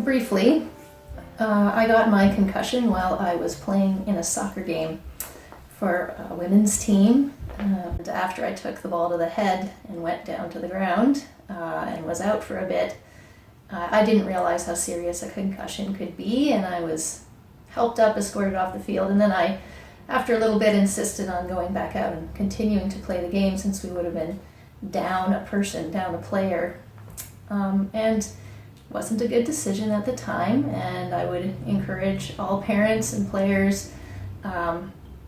briefly, I got my concussion while I was playing in a soccer game for a women's team. And after I took the ball to the head and went down to the ground and was out for a bit, I didn't realize how serious a concussion could be, and I was helped up, escorted off the field, and then I, after a little bit, insisted on going back out and continuing to play the game since we would have been down a person, down a player. And wasn't a good decision at the time, and I would encourage all parents and players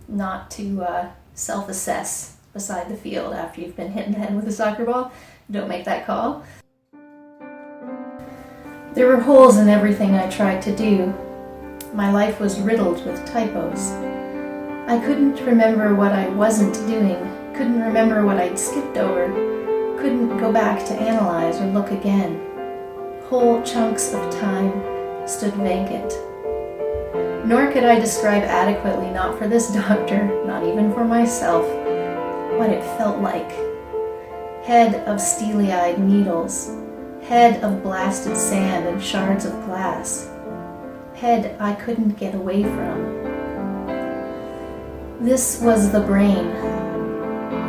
not to self-assess beside the field after you've been hit in the head with a soccer ball. Don't make that call. There were holes in everything I tried to do. My life was riddled with typos. I couldn't remember what I wasn't doing, couldn't remember what I'd skipped over, couldn't go back to analyze or look again. Whole chunks of time stood vacant. Nor could I describe adequately, not for this doctor, not even for myself, what it felt like. Head of steely-eyed needles, head of blasted sand and shards of glass, head I couldn't get away from. This was the brain.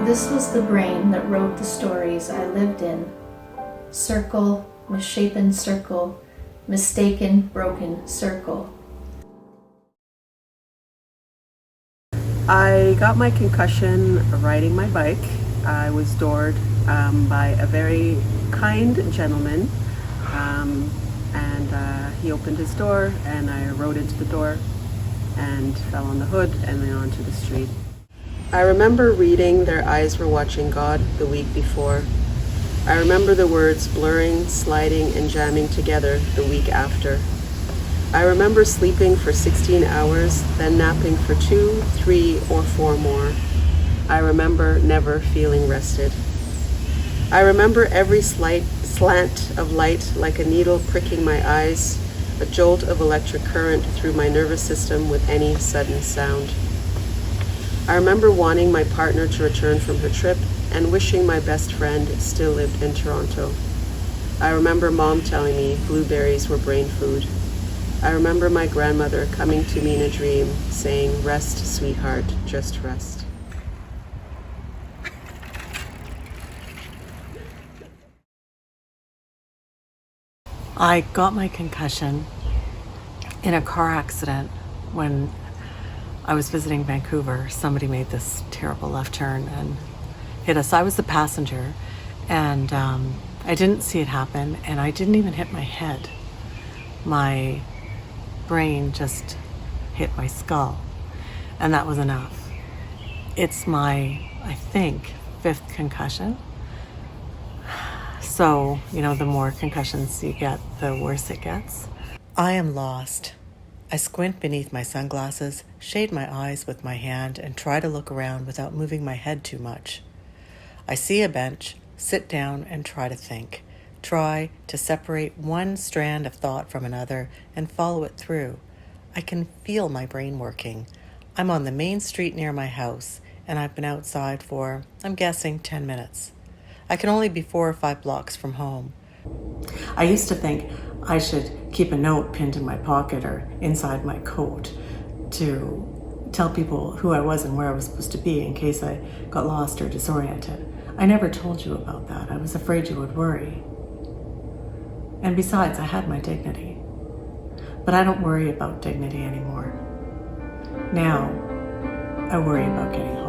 This was the brain that wrote the stories I lived in. Circle, misshapen circle, mistaken, broken circle. I got my concussion riding my bike. I was doored by a very kind gentleman, and he opened his door and I rode into the door and fell on the hood and then onto the street. I remember reading "Their eyes were watching God" the week before. I remember the words blurring, sliding, and jamming together the week after. I remember sleeping for 16 hours, then napping for 2, 3, or 4 more. I remember never feeling rested. I remember every slight slant of light like a needle pricking my eyes, a jolt of electric current through my nervous system with any sudden sound. I remember wanting my partner to return from her trip and wishing my best friend still lived in Toronto. I remember Mom telling me blueberries were brain food. I remember my grandmother coming to me in a dream saying, "Rest, sweetheart, just rest." I got my concussion in a car accident when I was visiting Vancouver. Somebody made this terrible left turn and hit us. I was the passenger, and I didn't see it happen, and I didn't even hit my head. My brain just hit my skull, and that was enough. It's my, I think, 5th concussion. So, the more concussions you get, the worse it gets. I am lost. I squint beneath my sunglasses, shade my eyes with my hand, and try to look around without moving my head too much. I see a bench, sit down, and try to think. Try to separate one strand of thought from another and follow it through. I can feel my brain working. I'm on the main street near my house, and I've been outside for, I'm guessing, 10 minutes. I can only be 4 or 5 blocks from home. I used to think I should keep a note pinned in my pocket or inside my coat to tell people who I was and where I was supposed to be in case I got lost or disoriented. I never told you about that. I was afraid you would worry. And besides, I had my dignity. But I don't worry about dignity anymore. Now, I worry about getting home.